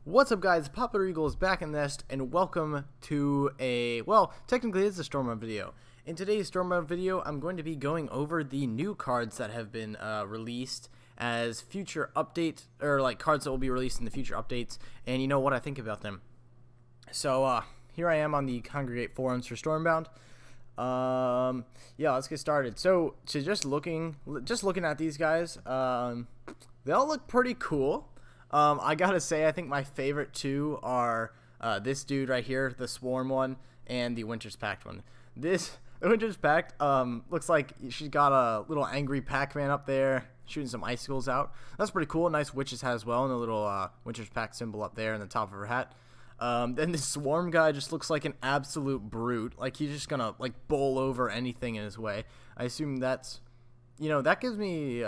What's up, guys? Popular Eagle is back in the nest, and welcome to well, technically it's a Stormbound video. In today's Stormbound video, I'm going to be going over the new cards that have been released as future updates, or like cards that will be released in the future updates, and you know what I think about them. So here I am on the Congregate forums for Stormbound. Yeah, let's get started. So just looking at these guys, they all look pretty cool. I gotta say, I think my favorite two are this dude right here, the Swarm one, and the Winter's Pact one. The Winter's Pact looks like she's got a little angry Pac-Man up there shooting some icicles out. That's pretty cool. Nice witch's hat as well, and a little Winter's Pact symbol up there in the top of her hat. Then this Swarm guy just looks like an absolute brute. Like he's just gonna like bowl over anything in his way. I assume that's, that gives me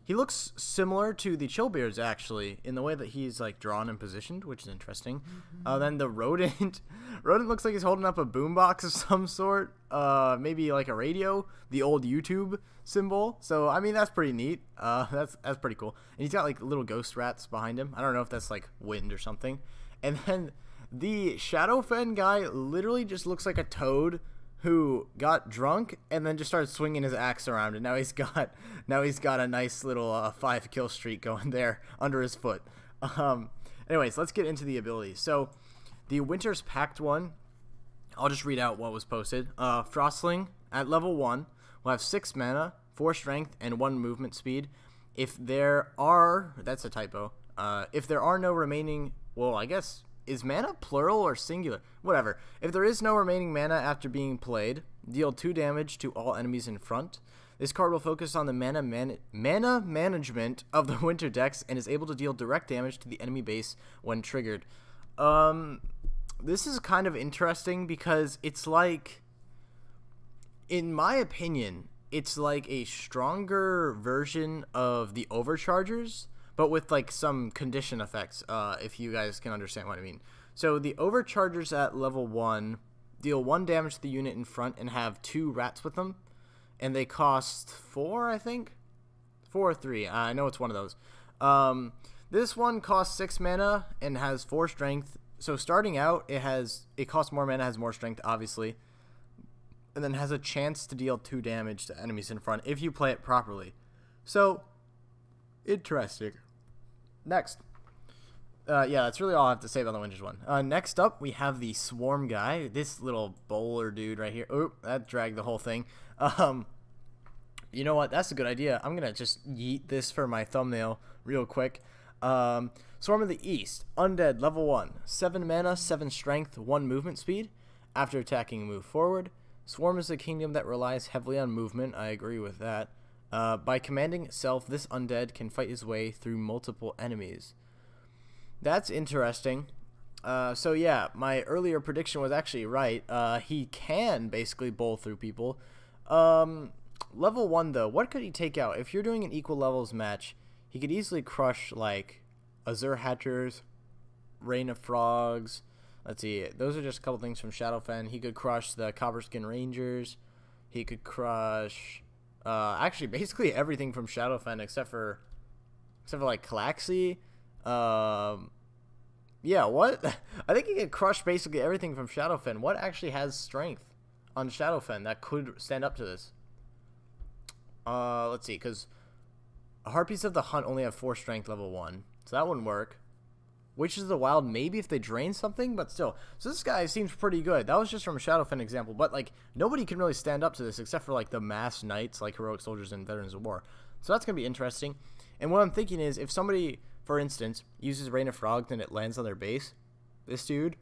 he looks similar to the Chillbeards, actually, in the way that he's like drawn and positioned, which is interesting. Then the Rodent, looks like he's holding up a boombox of some sort, maybe like a radio, the old YouTube symbol. So I mean, that's pretty neat. That's pretty cool. And he's got like little ghost rats behind him. I don't know if that's like wind or something. And then the Shadowfen guy literally just looks like a toad who got drunk and then just started swinging his axe around, and now he's got a nice little 5-kill streak going there under his foot. Anyways, let's get into the abilities. So the Winter's Pact one, I'll just read out what was posted. Frostling at level 1 will have 6 mana, 4 strength, and 1 movement speed. If there are, that's a typo. If there are no remaining, well, I guess, is mana plural or singular? Whatever. If there is no remaining mana after being played, deal 2 damage to all enemies in front. This card will focus on the mana management of the Winter decks and is able to deal direct damage to the enemy base when triggered. This is kind of interesting because it's like, in my opinion, it's like a stronger version of the Overchargers, but with like some condition effects, if you guys can understand what I mean. So the Overchargers at level 1 deal 1 damage to the unit in front and have 2 rats with them. And they cost 4, I think? 4 or 3. I know it's one of those. This one costs 6 mana and has 4 strength. So starting out, it costs more mana, has more strength, obviously. And then has a chance to deal 2 damage to enemies in front if you play it properly. So, interesting. Next. Yeah, that's really all I have to say about the Winter's one. Next up, we have the Swarm guy. This little bowler dude right here. Oh, that dragged the whole thing. You know what? That's a good idea. I'm going to just yeet this for my thumbnail real quick. Swarm of the East. Undead, level 1. 7 mana, 7 strength, 1 movement speed. After attacking, move forward. Swarm is a kingdom that relies heavily on movement. I agree with that. By commanding itself, this undead can fight his way through multiple enemies. That's interesting. So yeah, my earlier prediction was actually right. He can basically bowl through people. Level 1 though, what could he take out? If you're doing an equal levels match, he could easily crush like Azure Hatchers, Rain of Frogs. Let's see, those are just a couple things from Shadowfen. He could crush the Copperskin Rangers. He could crush actually basically everything from Shadowfen except for like Calaxy. Yeah, what? I think he could crush basically everything from Shadowfen. What actually has strength on Shadowfen that could stand up to this? Let's see, because Harpies of the Hunt only have 4 strength level 1, so that wouldn't work. Witches of the Wild, maybe if they drain something, but still. So this guy seems pretty good. That was just from a Shadowfen example, but like nobody can really stand up to this except for like the mass knights, like Heroic Soldiers and Veterans of War. So that's gonna be interesting. And what I'm thinking is, if somebody, for instance, uses Rain of Frogs and it lands on their base, this dude,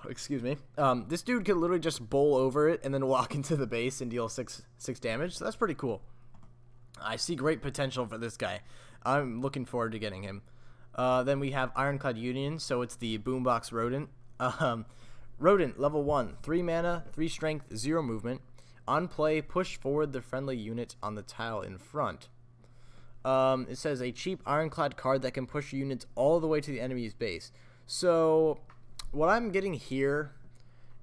excuse me, this dude could literally just bowl over it and then walk into the base and deal 6 damage. So that's pretty cool. I see great potential for this guy. I'm looking forward to getting him. Then we have Ironclad Unions, so it's the Boombox Rodent. Rodent, level 1, 3 mana, 3 strength, 0 movement. On play, push forward the friendly unit on the tile in front. It says a cheap Ironclad card that can push units all the way to the enemy's base. So what I'm getting here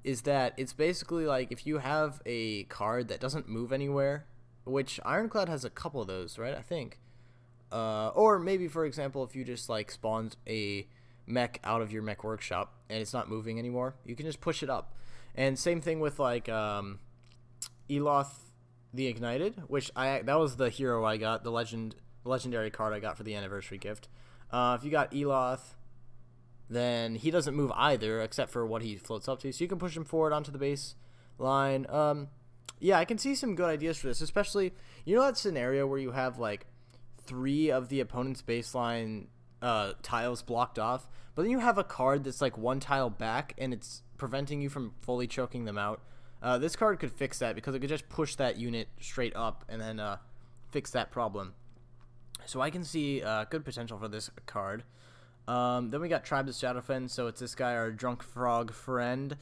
is that it's basically like if you have a card that doesn't move anywhere, which Ironclad has a couple of those, right? I think. Or maybe, for example, if you just like spawned a mech out of your mech workshop and it's not moving anymore, you can just push it up. And same thing with like Eloth the Ignited, which that was the hero I got, the legendary card I got for the anniversary gift. If you got Eloth, then he doesn't move either except for what he floats up to, so you can push him forward onto the base line. Yeah, I can see some good ideas for this, especially, you know, that scenario where you have like 3 of the opponent's baseline tiles blocked off, but then you have a card that's like 1 tile back and it's preventing you from fully choking them out. This card could fix that because it could just push that unit straight up and then fix that problem. So I can see good potential for this card. Then we got Tribes of Shadowfen, so it's this guy, our Drunk Frog friend.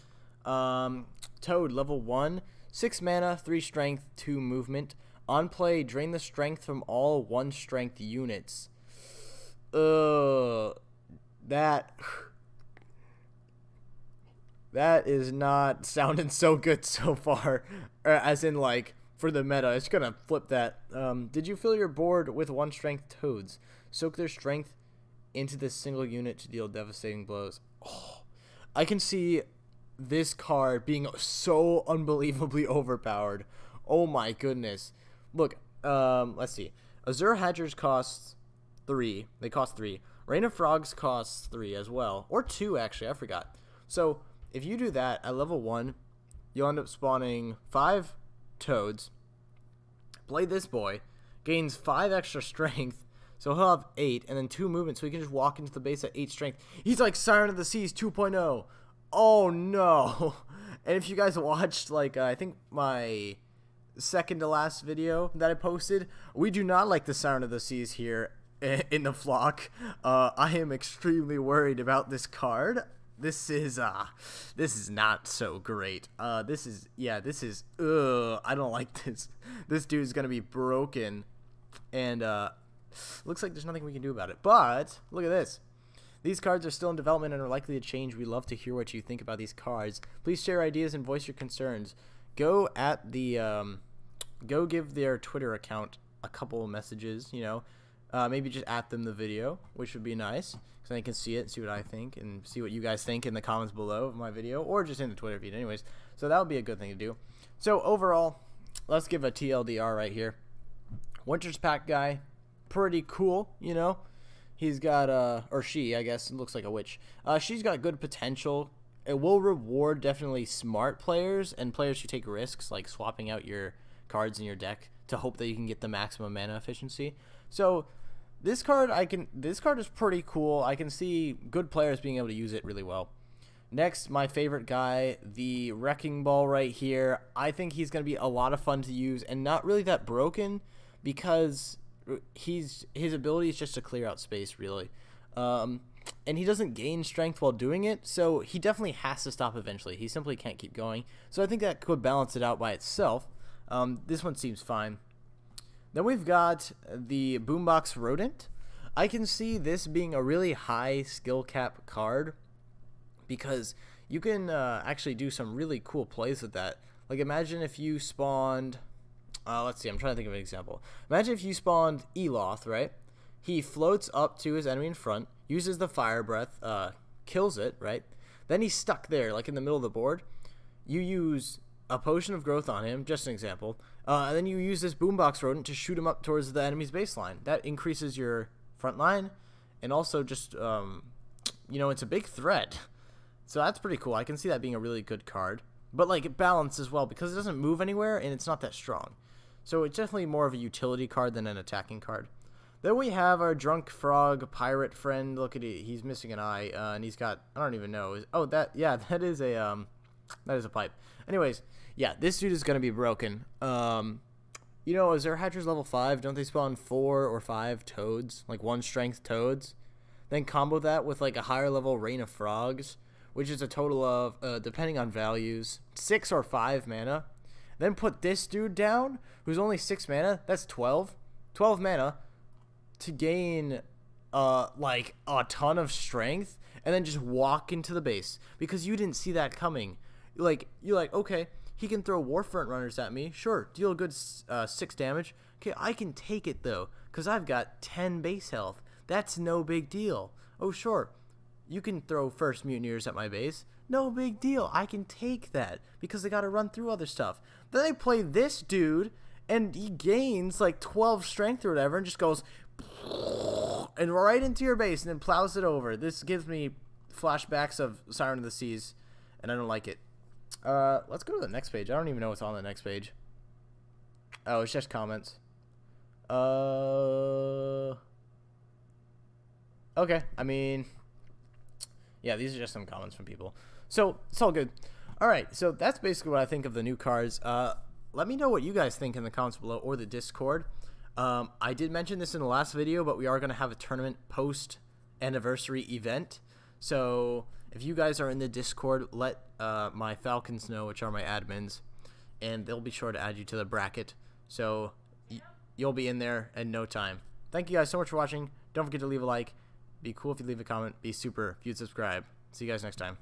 Toad, level 1, 6 mana, 3 strength, 2 movement. On play, drain the strength from all 1 strength units. That is not sounding so good so far. As in, like, for the meta, it's gonna flip that. Did you fill your board with 1 strength toads? Soak their strength into this single unit to deal devastating blows. Oh, I can see this card being so unbelievably overpowered. Oh my goodness. Look, let's see. Azure Hatchers costs 3. They cost 3. Rain of Frogs costs 3 as well. Or 2, actually. I forgot. So, if you do that at level 1, you'll end up spawning 5 toads. Play this boy. Gains 5 extra strength. So he'll have 8, and then 2 movement, so he can just walk into the base at 8 strength. He's like Siren of the Seas 2.0. Oh, no. And if you guys watched, like, I think my second to last video that I posted, we do not like the Siren of the Seas here in the flock. I am extremely worried about this card. This is not so great. I don't like this. This dude's gonna be broken, and looks like there's nothing we can do about it. But look at this. These cards are still in development and are likely to change. We'd love to hear what you think about these cards. Please share ideas and voice your concerns. Go at the go give their Twitter account a couple of messages, you know. Maybe just at them the video, which would be nice, because I can see it, see what I think, and see what you guys think in the comments below of my video, or just in the Twitter feed anyways. So that would be a good thing to do. So overall, let's give a TLDR right here. Winter's Pack guy, pretty cool, you know. He's got, or she, I guess, looks like a witch. She's got good potential. It will reward definitely smart players and players who take risks, like swapping out your cards in your deck to hope that you can get the maximum mana efficiency. So this card is pretty cool. I can see good players being able to use it really well. Next, my favorite guy, the Wrecking Ball right here. I think he's going to be a lot of fun to use and not really that broken, because his ability is just to clear out space, really. And he doesn't gain strength while doing it, so he definitely has to stop eventually. He simply can't keep going. So I think that could balance it out by itself. This one seems fine. Then we've got the Box Rodent. I can see this being a really high skill cap card, because you can actually do some really cool plays with that. Like, imagine if you spawned... let's see, I'm trying to think of an example. Imagine if you spawned Eloth, right? He floats up to his enemy in front, uses the Fire Breath, kills it, right? Then he's stuck there, like in the middle of the board. You use a Potion of Growth on him, just an example, and then you use this Box Rodent to shoot him up towards the enemy's baseline. That increases your front line, and also just, you know, it's a big threat. So that's pretty cool. I can see that being a really good card. But, like, it balances well, because it doesn't move anywhere, and it's not that strong. So it's definitely more of a utility card than an attacking card. Then we have our Drunk Frog pirate friend. Look at it. He's missing an eye, and he's got, I don't even know. Oh, that is a pipe. Anyways, yeah, this dude is going to be broken. You know, Azure Hatchers level 5, don't they spawn 4 or 5 toads? Like 1 strength toads? Then combo that with like a higher level Rain of Frogs, which is a total of, depending on values, 6 or 5 mana. Then put this dude down, who's only 6 mana. That's 12 mana to gain, like, a ton of strength, and then just walk into the base, because you didn't see that coming. Like, you're like, okay, he can throw Warfront Runners at me. Sure, deal a good 6 damage. Okay, I can take it, though, because because I've got 10 base health. That's no big deal. Oh, sure, you can throw first mutineers at my base. No big deal. I can take that because they got to run through other stuff. Then I play this dude, and he gains like 12 strength or whatever, and just goes and right into your base and then plows it over. This gives me flashbacks of Siren of the Seas, and I don't like it. Let's go to the next page. I don't even know what's on the next page. Oh, it's just comments. Okay, I mean, yeah, these are just some comments from people. So, it's all good. Alright, so that's basically what I think of the new cards. Let me know what you guys think in the comments below or the Discord. I did mention this in the last video, but we are going to have a tournament post-anniversary event. So, if you guys are in the Discord, let my Falcons know, which are my admins, and they'll be sure to add you to the bracket. So, you'll be in there in no time. Thank you guys so much for watching. Don't forget to leave a like. Be cool if you leave a comment. Be super if you'd subscribe. See you guys next time.